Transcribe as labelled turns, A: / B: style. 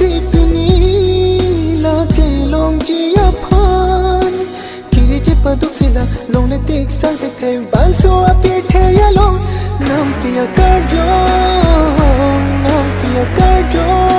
A: sipini la ke long ji aphan kiri je paduk sila long ne tik sa te the ban so api the ya long nam pia ka jo nam pia ka jo